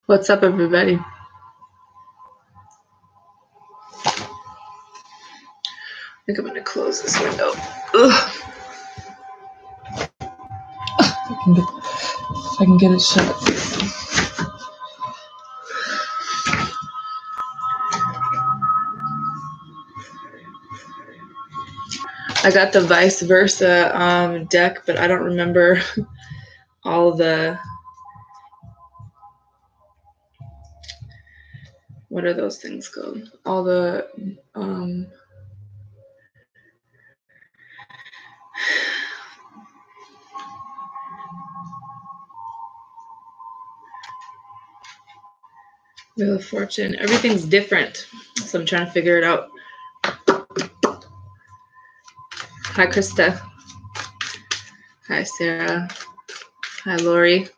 What's up, everybody? I think I'm going to close this window. Ugh. If I can get it shut. I got the vice versa deck, but I don't remember all the, what are those things called? All the, Wheel of Fortune. Everything's different, so I'm trying to figure it out. Hi, Krista. Hi, Sarah. Hi, Lori.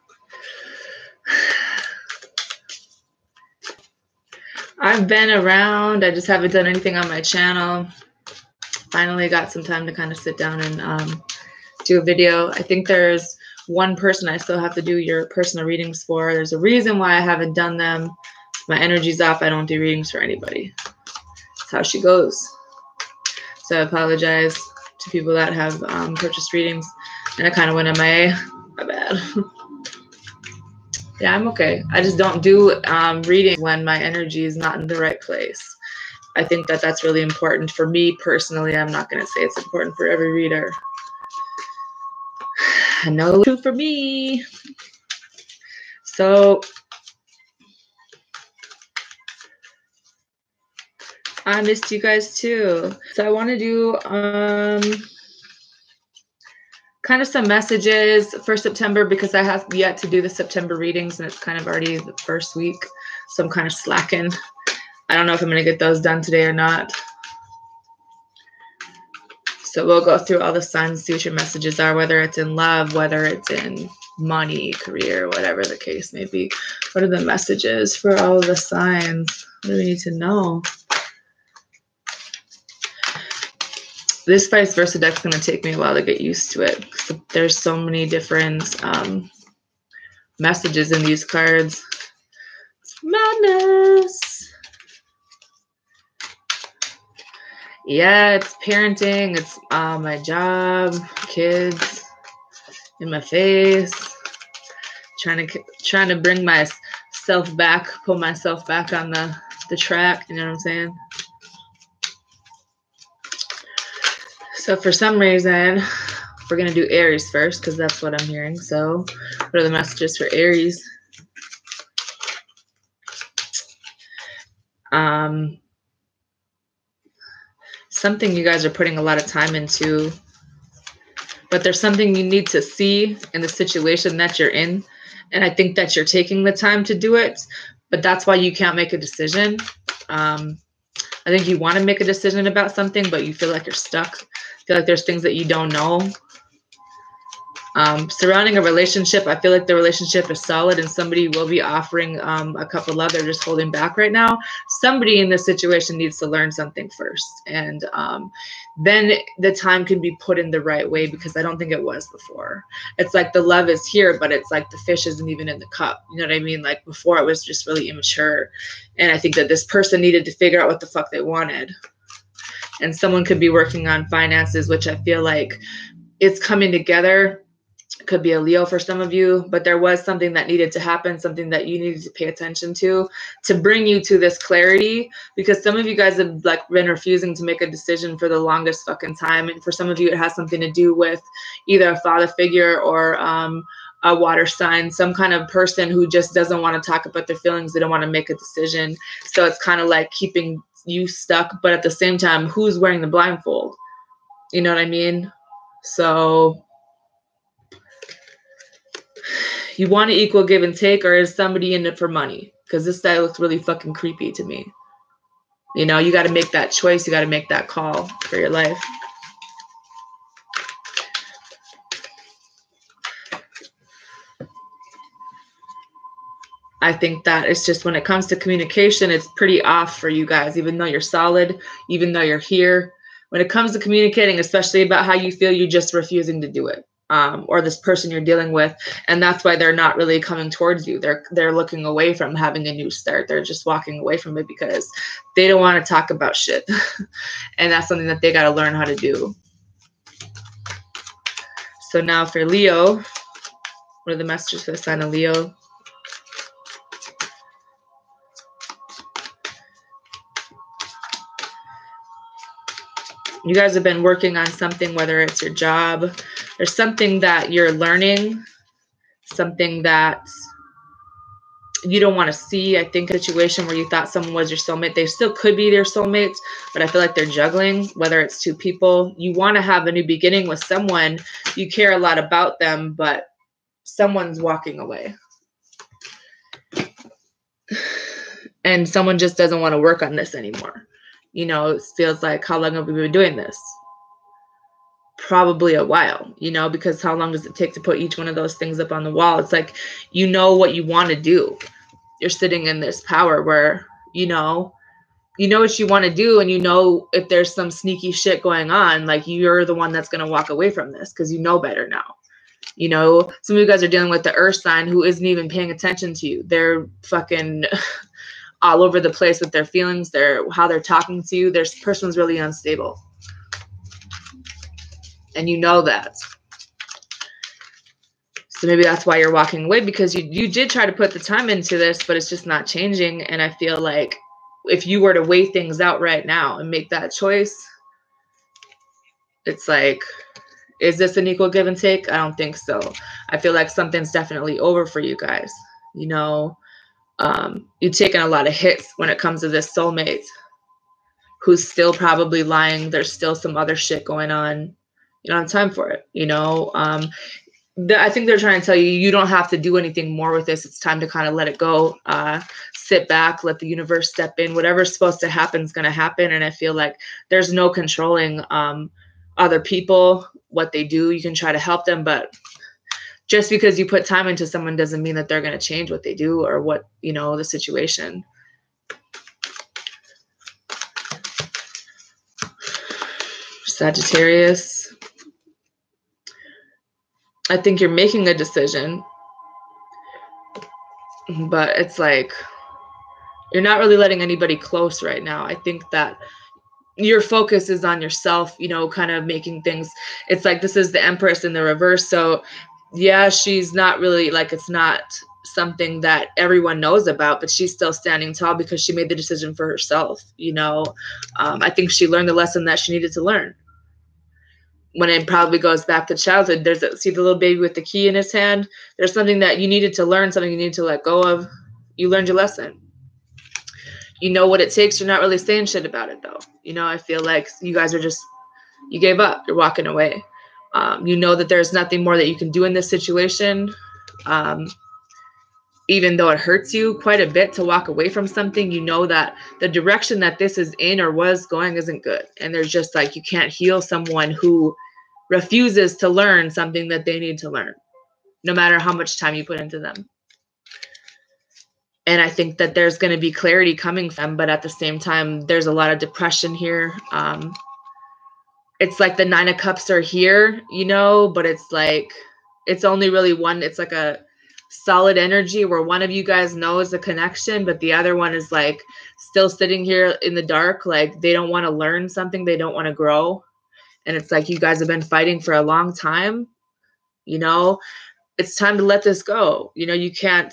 I've been around. I just haven't done anything on my channel. Finally got some time to kind of sit down and do a video. I think there's one person I still have to do your personal readings for. There's a reason why I haven't done them. My energy's off. I don't do readings for anybody. That's how she goes. So I apologize to people that have purchased readings. And I kind of went MIA. My bad. Yeah, I'm okay. I just don't do readings when my energy is not in the right place. I think that that's really important for me personally. I'm not going to say it's important for every reader. I know it's true for me. So I missed you guys too. So I want to do kind of some messages for September because I have yet to do the September readings and it's kind of already the first week. So I'm kind of slacking. I don't know if I'm going to get those done today or not. So we'll go through all the signs, see what your messages are, whether it's in love, whether it's in money, career, whatever the case may be. What are the messages for all of the signs? What do we need to know? This vice versa deck is going to take me a while to get used to it. There's so many different messages in these cards. It's madness. Yeah, it's parenting. It's my job, kids, in my face. Trying to bring myself back, pull myself back on the track. You know what I'm saying? So for some reason, we're going to do Aries first because that's what I'm hearing. So what are the messages for Aries? Something you guys are putting a lot of time into, but there's something you need to see in the situation that you're in. And I think that you're taking the time to do it, but that's why you can't make a decision. I think you want to make a decision about something, but you feel like you're stuck. Feel like there's things that you don't know. Surrounding a relationship, I feel like the relationship is solid and somebody will be offering a cup of love. They're just holding back right now. Somebody in this situation needs to learn something first. And then the time can be put in the right way because I don't think it was before. It's like the love is here, but it's like the fish isn't even in the cup. You know what I mean? Like before it was just really immature. And I think that this person needed to figure out what the fuck they wanted. And someone could be working on finances, which I feel like it's coming together. Could be a Leo for some of you, but there was something that needed to happen, something that you needed to pay attention to bring you to this clarity, because some of you guys have like been refusing to make a decision for the longest fucking time. And for some of you, it has something to do with either a father figure or a water sign, some kind of person who just doesn't want to talk about their feelings. They don't want to make a decision. So it's kind of like keeping you stuck, but at the same time, who's wearing the blindfold? You know what I mean? So you want to equal give and take, or is somebody in it for money? Because this guy looks really fucking creepy to me. You know, you got to make that choice. You got to make that call for your life. I think that it's just when it comes to communication, it's pretty off for you guys, even though you're solid, even though you're here. When it comes to communicating, especially about how you feel, you're just refusing to do it. Or this person you're dealing with, and that's why they're not really coming towards you. They're looking away from having a new start. They're just walking away from it because they don't want to talk about shit. And that's something that they got to learn how to do. So now for Leo, what are the messages for the sign of Leo? You guys have been working on something, whether it's your job, there's something that you're learning, something that you don't want to see. I think a situation where you thought someone was your soulmate, they still could be their soulmates, but I feel like they're juggling, whether it's two people. You want to have a new beginning with someone. You care a lot about them, but someone's walking away. And someone just doesn't want to work on this anymore. You know, it feels like, how long have we been doing this? Probably a while, you know, because how long does it take to put each one of those things up on the wall? It's like, you know what you want to do. You're sitting in this power where, you know what you want to do, and you know if there's some sneaky shit going on, like you're the one that's going to walk away from this because you know better now. You know, some of you guys are dealing with the earth sign who isn't even paying attention to you. They're fucking all over the place with their feelings, how they're talking to you. This person's really unstable. And you know that. So maybe that's why you're walking away, because you did try to put the time into this, but it's just not changing. And I feel like if you were to weigh things out right now and make that choice, it's like, is this an equal give and take? I don't think so. I feel like something's definitely over for you guys. You know, you've taken a lot of hits when it comes to this soulmate who's still probably lying. There's still some other shit going on. You don't have time for it. You know, I think they're trying to tell you, you don't have to do anything more with this. It's time to kind of let it go. Sit back, let the universe step in. Whatever's supposed to happen is going to happen. And I feel like there's no controlling other people, what they do. You can try to help them, but just because you put time into someone doesn't mean that they're going to change what they do or what, you know, the situation. Sagittarius, I think you're making a decision, but it's like you're not really letting anybody close right now. I think that your focus is on yourself, you know, kind of making things. It's like this is the Empress in the reverse. So yeah, she's not really, like, it's not something that everyone knows about, but she's still standing tall because she made the decision for herself. You know, I think she learned the lesson that she needed to learn. When it probably goes back to childhood, see the little baby with the key in his hand. There's something that you needed to learn, something you needed to let go of. You learned your lesson. You know what it takes. You're not really saying shit about it, though. You know, I feel like you guys are just, you gave up. You're walking away. You know that there's nothing more that you can do in this situation. Even though it hurts you quite a bit to walk away from something, you know that the direction that this is in or was going isn't good. And there's just like, you can't heal someone who refuses to learn something that they need to learn, no matter how much time you put into them. And I think that there's going to be clarity coming from them, but at the same time, there's a lot of depression here. It's like the 9 of Cups are here, you know, but it's like, it's only really one. It's like a solid energy where one of you guys knows the connection, but the other one is like still sitting here in the dark. Like they don't want to learn something. They don't want to grow. And it's like, you guys have been fighting for a long time. You know, it's time to let this go. You know, you can't,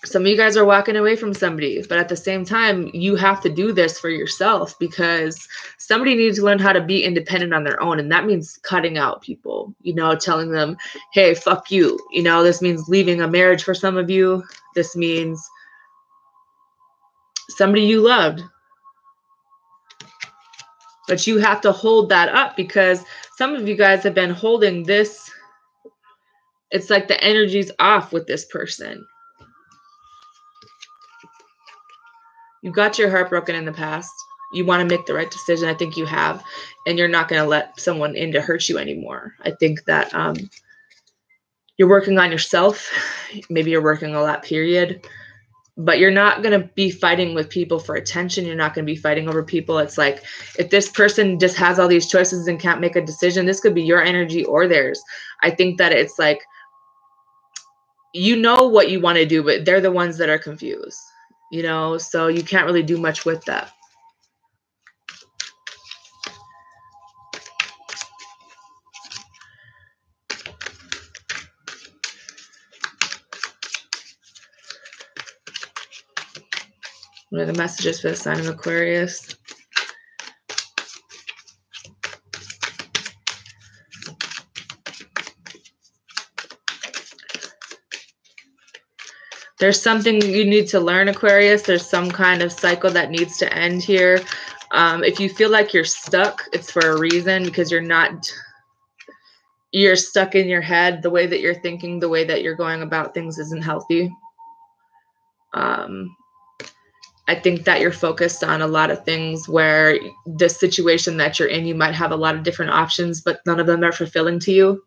some of you guys are walking away from somebody, but at the same time, you have to do this for yourself because somebody needs to learn how to be independent on their own. And that means cutting out people, you know, telling them, hey, fuck you. You know, this means leaving a marriage for some of you. This means somebody you loved. But you have to hold that up because some of you guys have been holding this. It's like the energy's off with this person. You got your heart broken in the past. You want to make the right decision. I think you have. And you're not going to let someone in to hurt you anymore. I think that You're working on yourself. Maybe you're working a lot, period. But you're not going to be fighting with people for attention. You're not going to be fighting over people. It's like, if this person just has all these choices and can't make a decision, this could be your energy or theirs. I think that it's like, you know what you want to do, but they're the ones that are confused, you know, so you can't really do much with that. What are the messages for the sign of Aquarius? There's something you need to learn, Aquarius. There's some kind of cycle that needs to end here. If you feel like you're stuck, it's for a reason, because you're stuck in your head. The way that you're thinking, the way that you're going about things isn't healthy. I think that you're focused on a lot of things where the situation that you're in, you might have a lot of different options, but none of them are fulfilling to you.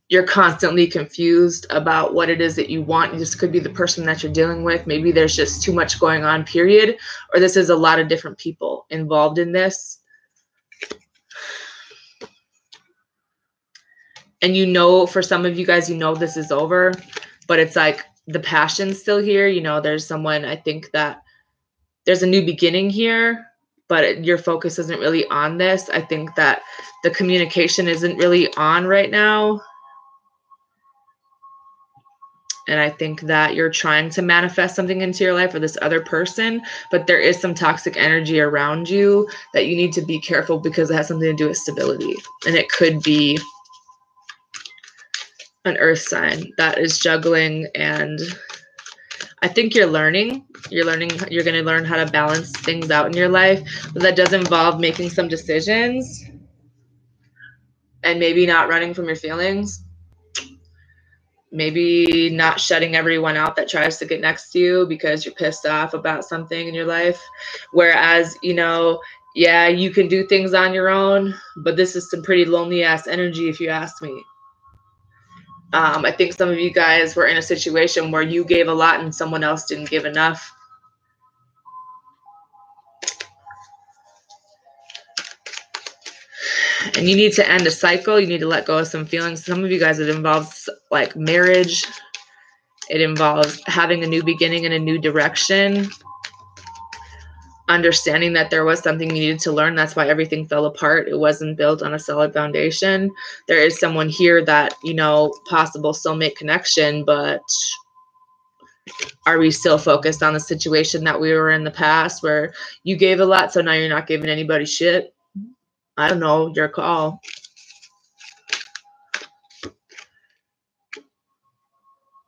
You're constantly confused about what it is that you want. This could be the person that you're dealing with. Maybe there's just too much going on, period. Or this is a lot of different people involved in this. And you know, for some of you guys, you know this is over, but it's like the passion's still here. You know, there's someone, I think that there's a new beginning here, but your focus isn't really on this. I think that the communication isn't really on right now. And I think that you're trying to manifest something into your life for this other person, but there is some toxic energy around you that you need to be careful, because it has something to do with stability. And it could be an earth sign that is juggling. And I think you're going to learn how to balance things out in your life, but that does involve making some decisions and maybe not running from your feelings. Maybe not shutting everyone out that tries to get next to you because you're pissed off about something in your life. Whereas, you know, yeah, you can do things on your own, but this is some pretty lonely ass energy, if you ask me. I think some of you guys were in a situation where you gave a lot and someone else didn't give enough. And you need to end a cycle. You need to let go of some feelings. Some of you guys, it involves like marriage. It involves having a new beginning and a new direction. Understanding that there was something you needed to learn. That's why everything fell apart. It wasn't built on a solid foundation. There is someone here that, you know, possible soulmate connection, but are we still focused on the situation that we were in the past where you gave a lot, so now you're not giving anybody shit? I don't know, your call.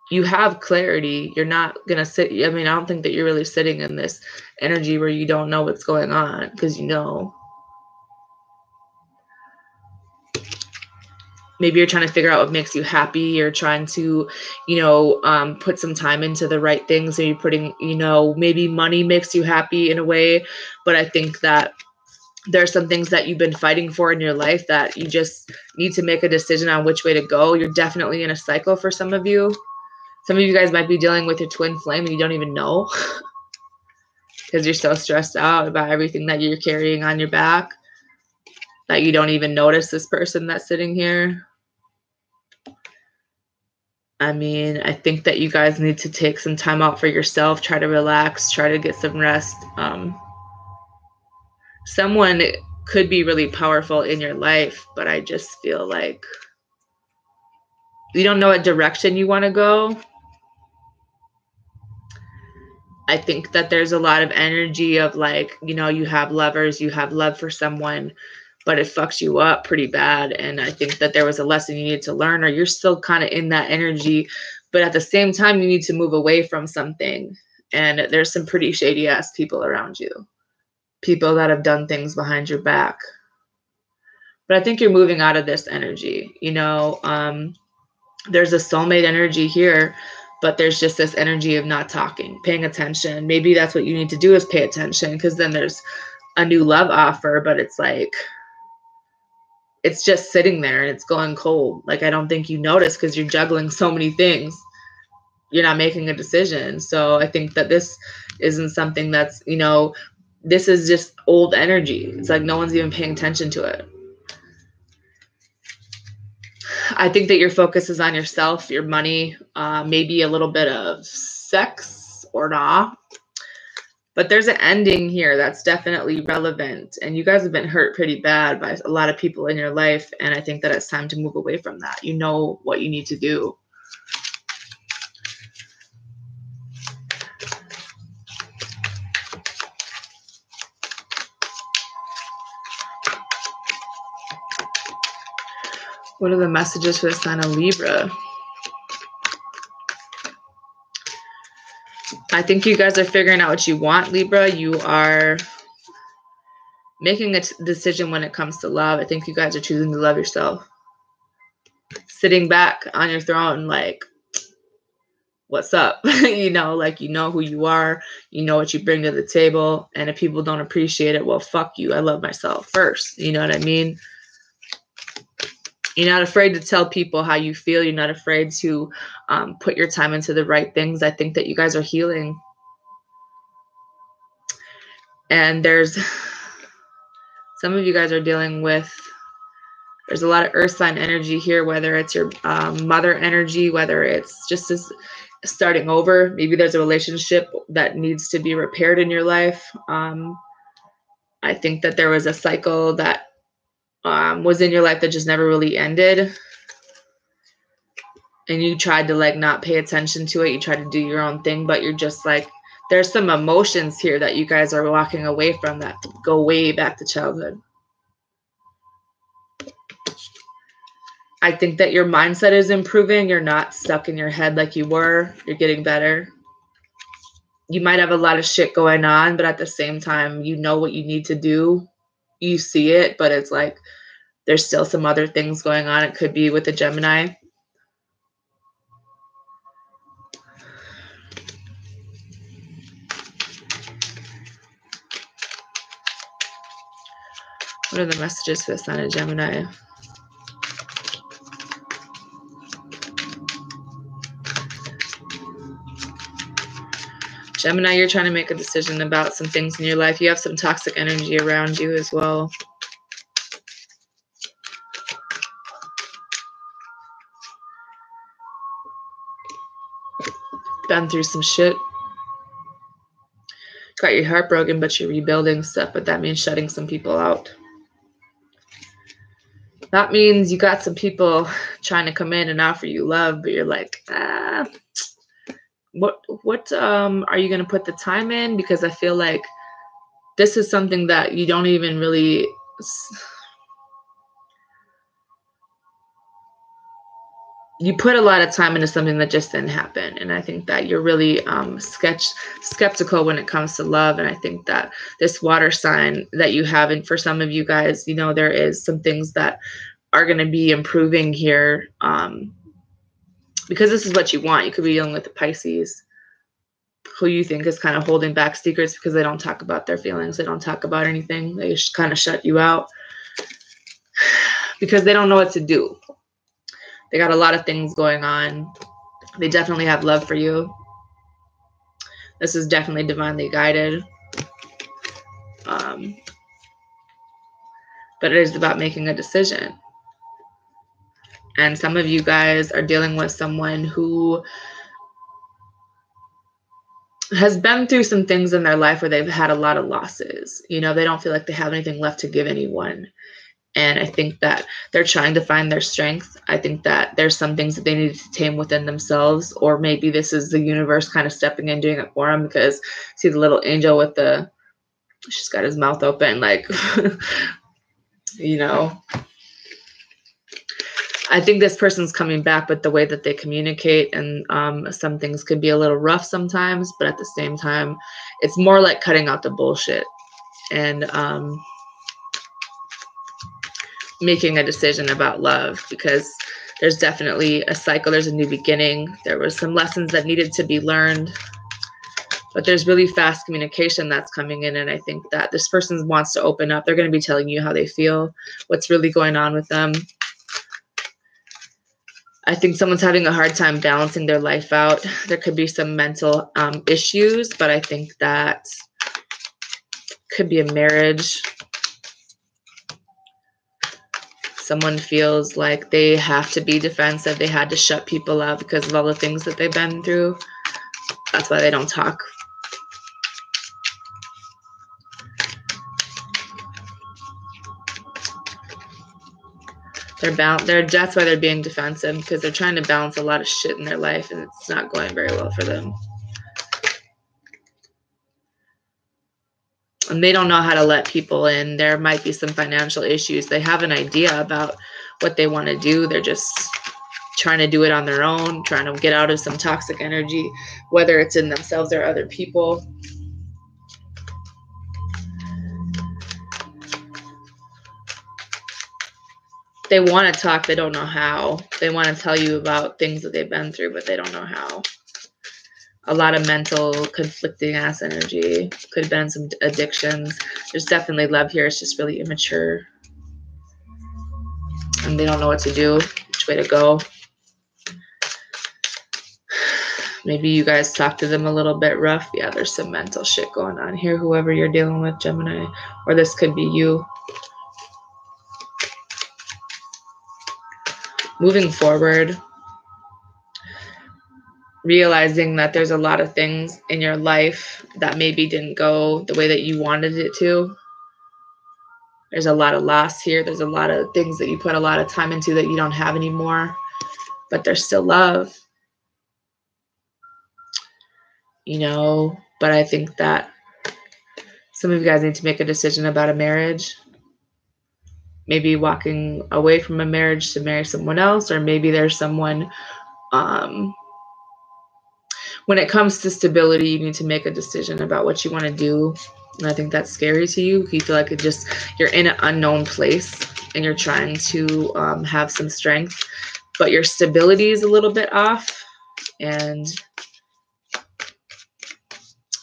You have clarity. You're not going to sit. I mean, I don't think that you're really sitting in this energy where you don't know what's going on, because you know. Maybe you're trying to figure out what makes you happy. You're trying to, you know, put some time into the right things. Or you're putting, you know, maybe money makes you happy in a way. But I think that there's some things that you've been fighting for in your life that you just need to make a decision on which way to go. You're definitely in a cycle for some of you. Some of you guys might be dealing with your twin flame and you don't even know, because you're so stressed out about everything that you're carrying on your back that you don't even notice this person that's sitting here. I mean, I think that you guys need to take some time out for yourself, try to relax, try to get some rest. Someone could be really powerful in your life, but I just feel like you don't know what direction you want to go. I think that there's a lot of energy of like, you know, you have lovers, you have love for someone, but it fucks you up pretty bad. And I think that there was a lesson you needed to learn, or you're still kind of in that energy, but at the same time, you need to move away from something. And there's some pretty shady ass people around you, people that have done things behind your back. But I think you're moving out of this energy. You know, there's a soulmate energy here, but there's just this energy of not talking, paying attention. Maybe that's what you need to do, is pay attention, because then there's a new love offer, but it's like, it's just sitting there and it's going cold. Like, I don't think you notice because you're juggling so many things. You're not making a decision. So I think that this isn't something that's, you know, this is just old energy. It's like no one's even paying attention to it. I think that your focus is on yourself, your money, maybe a little bit of sex or not. But there's an ending here that's definitely relevant. And you guys have been hurt pretty bad by a lot of people in your life. And I think that it's time to move away from that. You know what you need to do. What are the messages for the sign of Libra? I think you guys are figuring out what you want, Libra. You are making a decision when it comes to love. I think you guys are choosing to love yourself. Sitting back on your throne, like, what's up? You know, like, you know who you are. You know what you bring to the table. And if people don't appreciate it, well, fuck you. I love myself first. You know what I mean? You're not afraid to tell people how you feel. You're not afraid to put your time into the right things. I think that you guys are healing. And there's some of you guys are dealing with, there's a lot of earth sign energy here, whether it's your mother energy, whether it's just as starting over. Maybe there's a relationship that needs to be repaired in your life. I think that there was a cycle that was in your life that just never really ended. And you tried to like not pay attention to it. You tried to do your own thing, but you're just like, there's some emotions here that you guys are walking away from that go way back to childhood. I think that your mindset is improving. You're not stuck in your head like you were. You're getting better. You might have a lot of shit going on, but at the same time, you know what you need to do. You see it, but it's like there's still some other things going on. It could be with the Gemini. What are the messages for the sign of Gemini? Gemini, you're trying to make a decision about some things in your life. You have some toxic energy around you as well. Been through some shit. Got your heart broken, but you're rebuilding stuff, but that means shutting some people out. That means you got some people trying to come in and offer you love, but you're like, what are you going to put the time in? Because I feel like this is something that you don't even really, you put a lot of time into something that just didn't happen. And I think that you're really skeptical when it comes to love. And I think that this water sign that you have, and for some of you guys, you know, there is some things that are going to be improving here because this is what you want. You could be dealing with the Pisces, who you think is kind of holding back secrets because they don't talk about their feelings. They don't talk about anything. They just kind of shut you out because they don't know what to do. They got a lot of things going on. They definitely have love for you. This is definitely divinely guided. But it is about making a decision. And some of you guys are dealing with someone who has been through some things in their life where they've had a lot of losses. You know, they don't feel like they have anything left to give anyone. And I think that they're trying to find their strength. I think that there's some things that they need to tame within themselves, or maybe this is the universe kind of stepping in, doing it for them, because see the little angel with the, she's got his mouth open, like, you know, I think this person's coming back, but the way that they communicate and some things could be a little rough sometimes, but at the same time, it's more like cutting out the bullshit and making a decision about love, because there's definitely a cycle. There's a new beginning. There were some lessons that needed to be learned. But there's really fast communication that's coming in, and I think that this person wants to open up. They're going to be telling you how they feel, what's really going on with them. I think someone's having a hard time balancing their life out. There could be some mental issues, but I think that could be a marriage. Someone feels like they have to be defensive. They had to shut people out because of all the things that they've been through. That's why they don't talk. That's why they're being defensive, because they're trying to balance a lot of shit in their life, and it's not going very well for them. And they don't know how to let people in. There might be some financial issues. They have an idea about what they want to do. They're just trying to do it on their own, trying to get out of some toxic energy, whether it's in themselves or other people. They want to talk, they don't know how. They want to tell you about things that they've been through, but they don't know how. A lot of mental conflicting ass energy. Could have been some addictions. There's definitely love here. It's just really immature. And they don't know what to do, which way to go. Maybe you guys talk to them a little bit rough. Yeah, there's some mental shit going on here, whoever you're dealing with, Gemini. Or this could be you. Moving forward, realizing that there's a lot of things in your life that maybe didn't go the way that you wanted it to. There's a lot of loss here. There's a lot of things that you put a lot of time into that you don't have anymore, but there's still love. You know, but I think that some of you guys need to make a decision about a marriage. Maybe walking away from a marriage to marry someone else, or maybe there's someone, when it comes to stability, you need to make a decision about what you want to do. And I think that's scary to you. You feel like you're in an unknown place and you're trying to have some strength, but your stability is a little bit off and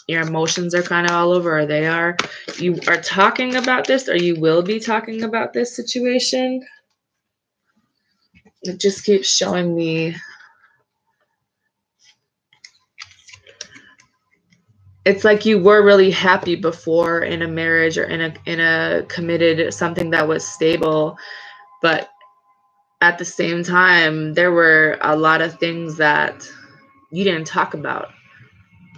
your emotions are kind of all over, or they are. You are talking about this, or you will be talking about this situation. It just keeps showing me. It's like you were really happy before in a marriage or in a committed something that was stable, but at the same time, there were a lot of things that you didn't talk about.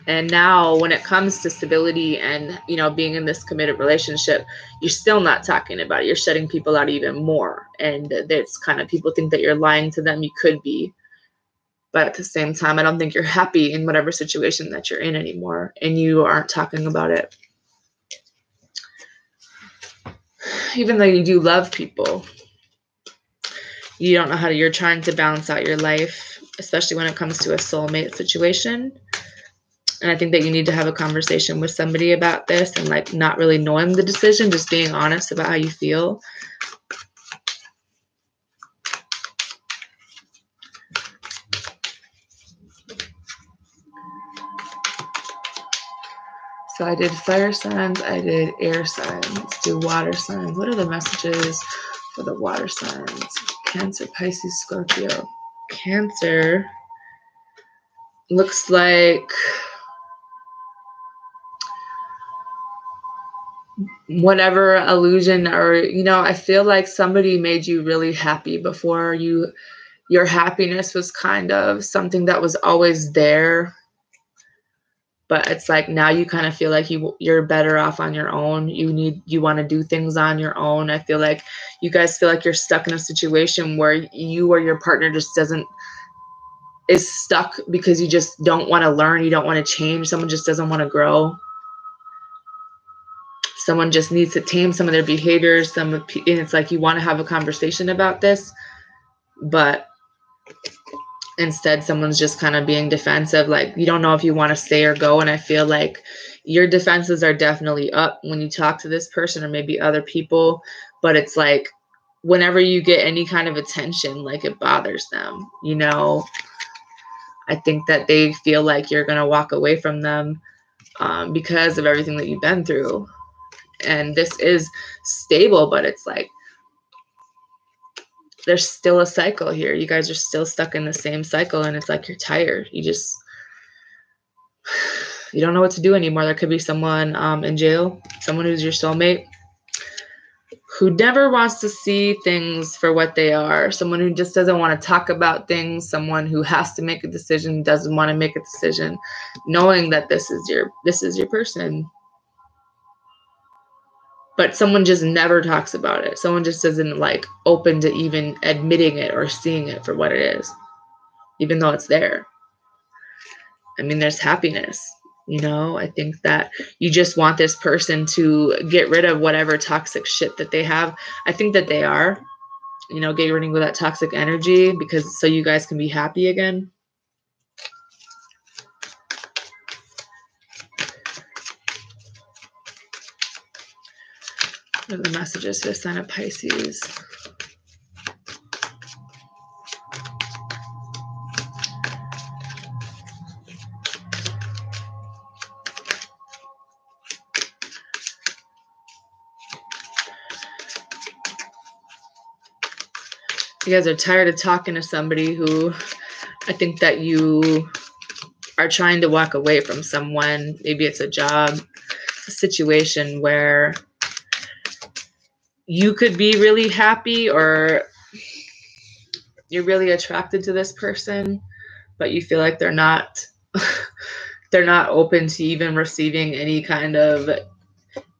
And now when it comes to stability and, you know, being in this committed relationship, you're still not talking about it. You're shutting people out even more. And it's kind of, people think that you're lying to them. You could be. But at the same time, I don't think you're happy in whatever situation that you're in anymore. And you aren't talking about it. Even though you do love people, you don't know how to, you're trying to balance out your life, especially when it comes to a soulmate situation. And I think that you need to have a conversation with somebody about this, and like not really knowing the decision, just being honest about how you feel. So I did fire signs, I did air signs. Let's do water signs. What are the messages for the water signs? Cancer, Pisces, Scorpio. Cancer looks like whatever illusion, or, you know, I feel like somebody made you really happy before. Your happiness was kind of something that was always there, but it's like now you kind of feel like you're better off on your own. You want to do things on your own. I feel like you guys feel like you're stuck in a situation where you or your partner just is stuck because you just don't want to learn. You don't want to change. Someone just doesn't want to grow. Someone just needs to tame some of their behaviors. And it's like you want to have a conversation about this, but instead someone's just kind of being defensive. Like you don't know if you want to stay or go. And I feel like your defenses are definitely up when you talk to this person or maybe other people. But it's like whenever you get any kind of attention, like it bothers them, you know. I think that they feel like you're going to walk away from them. because of everything that you've been through. And this is stable, but it's like there's still a cycle here. You guys are still stuck in the same cycle, and it's like you're tired. You don't know what to do anymore. There could be someone in jail, someone who's your soulmate, who never wants to see things for what they are, someone who just doesn't want to talk about things, someone who has to make a decision, doesn't want to make a decision, knowing that this is your person. But someone just never talks about it. Someone just isn't like open to even admitting it or seeing it for what it is, even though it's there. I mean, there's happiness, you know. I think that you just want this person to get rid of whatever toxic shit that they have. I think that they are, you know, getting rid of that toxic energy because so you guys can be happy again. What are the messages for the sign of Pisces? You guys are tired of talking to somebody who I think that you are trying to walk away from someone. Maybe it's a job, a situation where you could be really happy or you're really attracted to this person, but you feel like they're not open to even receiving any kind of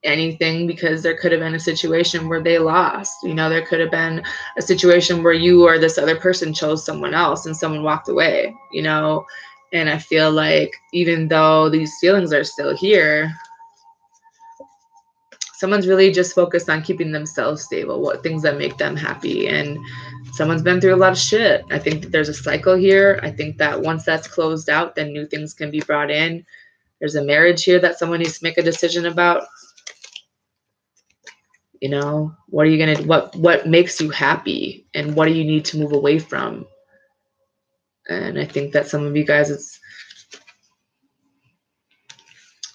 anything, because there could have been a situation where they lost. You know, there could have been a situation where you or this other person chose someone else and someone walked away, you know. And I feel like even though these feelings are still here, someone's really just focused on keeping themselves stable, what things that make them happy. And someone's been through a lot of shit. I think that there's a cycle here. I think that once that's closed out, then new things can be brought in. There's a marriage here that someone needs to make a decision about. You know, what are you going to, what makes you happy and what do you need to move away from? And I think that some of you guys, it's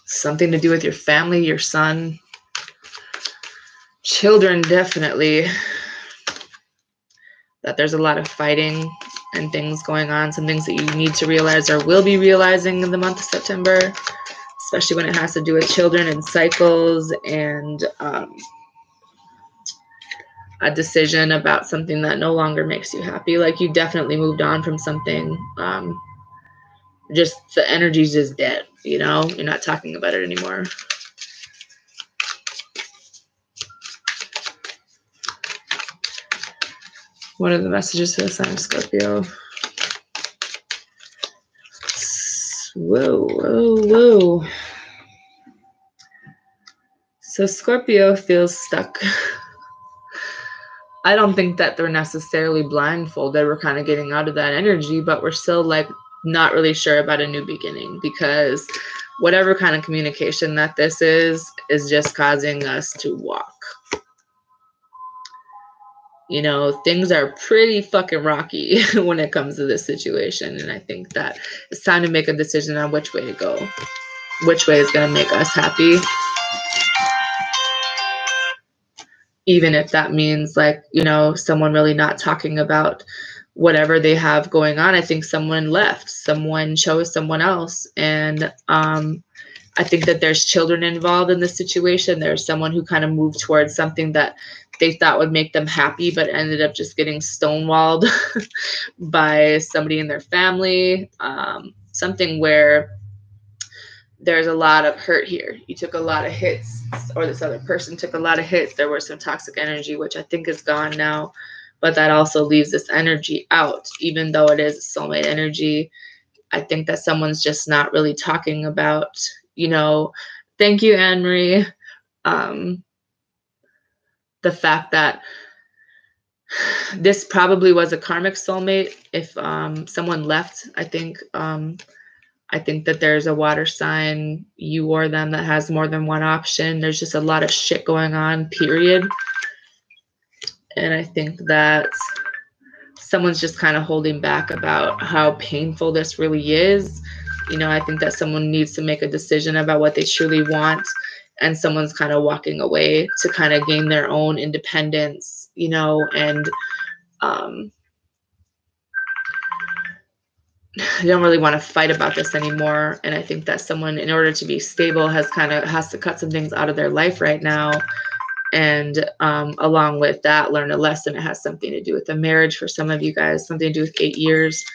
something to do with your family, your son, children, definitely. That there's a lot of fighting and things going on, some things that you need to realize or will be realizing in the month of September, especially when it has to do with children and cycles and a decision about something that no longer makes you happy. Like you definitely moved on from something. Just the energy's just dead, you know, you're not talking about it anymore. What are the messages for the sign of Scorpio? Whoa, whoa, whoa. So Scorpio feels stuck. I don't think that they're necessarily blindfolded. We're kind of getting out of that energy, but we're still like not really sure about a new beginning, because whatever kind of communication that this is just causing us to walk. You know, things are pretty fucking rocky when it comes to this situation. And I think that it's time to make a decision on which way to go, which way is going to make us happy. Even if that means like, you know, someone really not talking about whatever they have going on. I think someone left, someone chose someone else. And I think that there's children involved in this situation. There's someone who kind of moved towards something that they thought would make them happy, but ended up just getting stonewalled by somebody in their family. Something where there's a lot of hurt here. You took a lot of hits, or this other person took a lot of hits. There was some toxic energy, which I think is gone now, but that also leaves this energy out, even though it is soulmate energy. I think that someone's just not really talking about, you know, thank you, Anne-Marie. The fact that this probably was a karmic soulmate. If someone left, I think that there's a water sign, you or them, that has more than one option. There's just a lot of shit going on, period. And I think that someone's just kind of holding back about how painful this really is. You know, I think that someone needs to make a decision about what they truly want, and someone's kind of walking away to kind of gain their own independence, you know, and I don't really want to fight about this anymore. And I think that someone, in order to be stable, has to cut some things out of their life right now. And along with that, learn a lesson. It has something to do with the marriage for some of you guys, something to do with 8 years.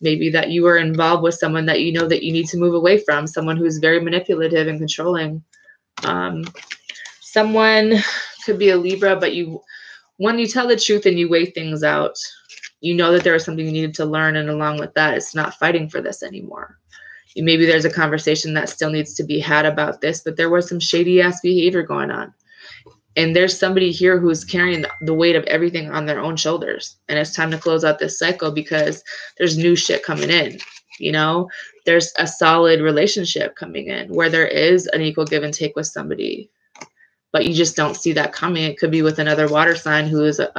Maybe that you were involved with someone that you know that you need to move away from, someone who's very manipulative and controlling. Someone could be a Libra, but when you tell the truth and you weigh things out, you know that there is something you needed to learn. And along with that, it's not fighting for this anymore. Maybe there's a conversation that still needs to be had about this, but there was some shady ass behavior going on. And there's somebody here who's carrying the weight of everything on their own shoulders. And it's time to close out this cycle because there's new shit coming in. You know, there's a solid relationship coming in where there is an equal give and take with somebody, but you just don't see that coming. It could be with another water sign who is a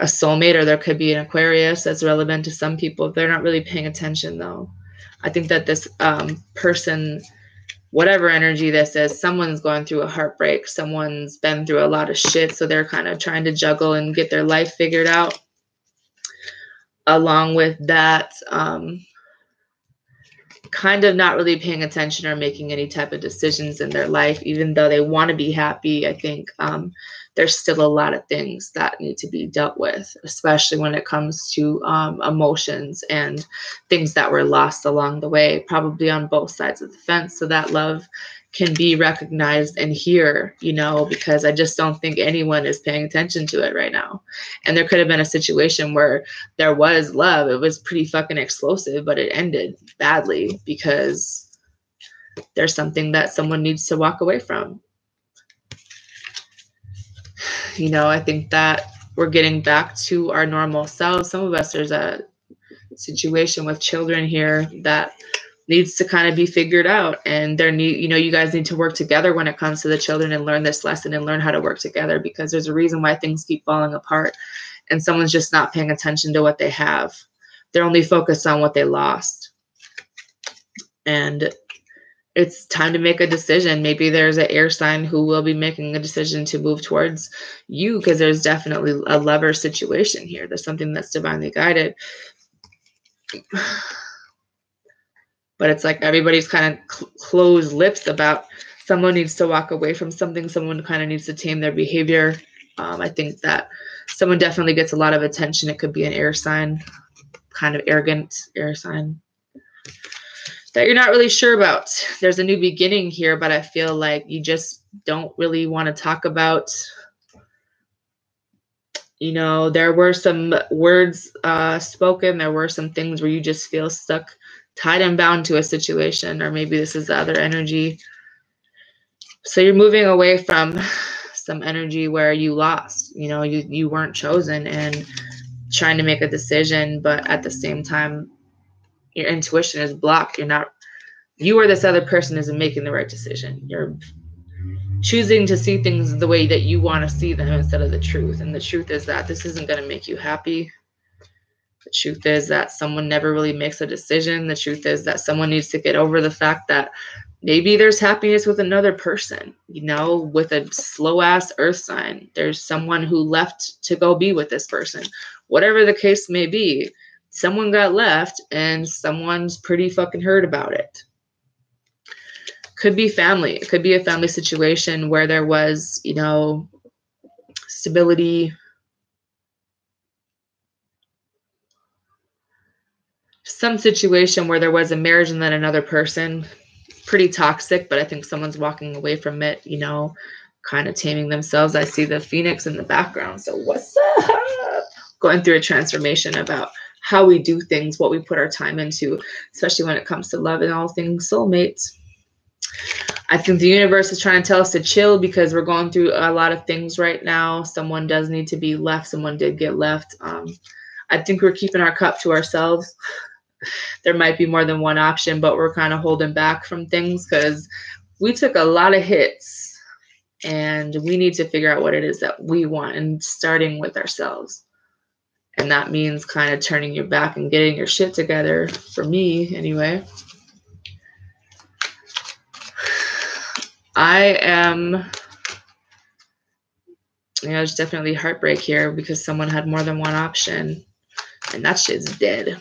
soulmate, or there could be an Aquarius that's relevant to some people. They're not really paying attention though. I think that this person, whatever energy this is, someone's going through a heartbreak. Someone's been through a lot of shit. So they're kind of trying to juggle and get their life figured out. Along with that, kind of not really paying attention or making any type of decisions in their life, even though they want to be happy. I think there's still a lot of things that need to be dealt with, especially when it comes to emotions and things that were lost along the way, probably on both sides of the fence, so that love can be recognized and here, you know, because I just don't think anyone is paying attention to it right now. And there could have been a situation where there was love. It was pretty fucking explosive, but it ended badly because there's something that someone needs to walk away from. You know, I think that we're getting back to our normal selves. Some of us, there's a situation with children here that needs to kind of be figured out, and you guys need to work together when it comes to the children and learn this lesson and learn how to work together, because there's a reason why things keep falling apart and someone's just not paying attention to what they have. They're only focused on what they lost. And it's time to make a decision. Maybe there's an air sign who will be making a decision to move towards you, because there's definitely a lover situation here. There's something that's divinely guided. But it's like everybody's kind of closed lips about someone needs to walk away from something. Someone kind of needs to tame their behavior. I think that someone definitely gets a lot of attention. It could be an air sign, kind of arrogant air sign that you're not really sure about. There's a new beginning here, but I feel like you just don't really want to talk about, you know, there were some words spoken. There were some things where you just feel stuck, tied and bound to a situation, or maybe this is the other energy. So you're moving away from some energy where you lost, you know, you weren't chosen, and trying to make a decision, but at the same time, your intuition is blocked. You or this other person isn't making the right decision. You're choosing to see things the way that you want to see them instead of the truth. And the truth is that this isn't going to make you happy. The truth is that someone never really makes a decision. The truth is that someone needs to get over the fact that maybe there's happiness with another person, you know, with a slow ass earth sign. There's someone who left to go be with this person. Whatever the case may be, someone got left and someone's pretty fucking hurt about it. Could be family. It could be a family situation where there was, you know, stability. Some situation where there was a marriage and then another person. Pretty toxic, but I think someone's walking away from it, you know, kind of taming themselves. I see the phoenix in the background. So what's up? Going through a transformation about how we do things, what we put our time into, especially when it comes to love and all things soulmates. I think the universe is trying to tell us to chill because we're going through a lot of things right now. Someone does need to be left. Someone did get left. I think we're keeping our cup to ourselves. There might be more than one option, but we're kind of holding back from things because we took a lot of hits and we need to figure out what it is that we want, and starting with ourselves. And that means kind of turning your back and getting your shit together, for me anyway. There's definitely heartbreak here because someone had more than one option, and that shit's dead.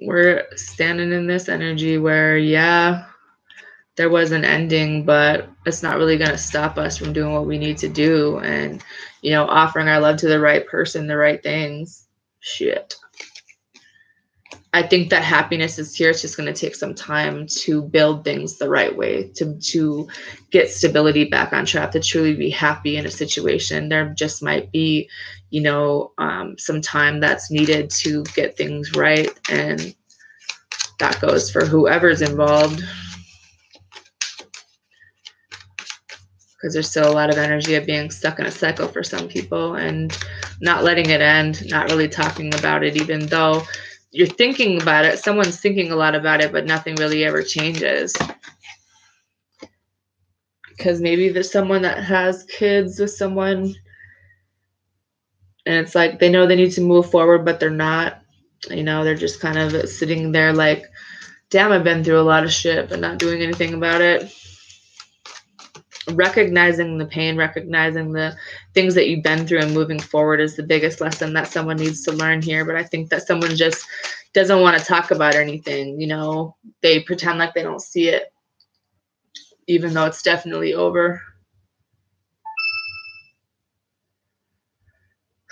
We're standing in this energy where, yeah, there was an ending, but it's not really going to stop us from doing what we need to do and, you know, offering our love to the right person, the right things. Shit. I think that happiness is here. It's just going to take some time to build things the right way, to get stability back on track, to truly be happy in a situation. There just might be, you know, some time that's needed to get things right. And that goes for whoever's involved. Because there's still a lot of energy of being stuck in a cycle for some people and not letting it end, not really talking about it, even though you're thinking about it. Someone's thinking a lot about it, but nothing really ever changes. Because maybe there's someone that has kids with someone and it's like they know they need to move forward, but they're not. You know, they're just kind of sitting there like, damn, I've been through a lot of shit, but not doing anything about it. Recognizing the pain, recognizing the things that you've been through and moving forward is the biggest lesson that someone needs to learn here. But I think that someone just doesn't want to talk about anything. You know, they pretend like they don't see it, even though it's definitely over.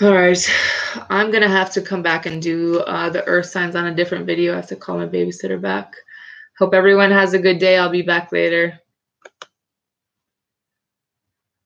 All right, I'm going to have to come back and do the earth signs on a different video. I have to call my babysitter back. Hope everyone has a good day. I'll be back later.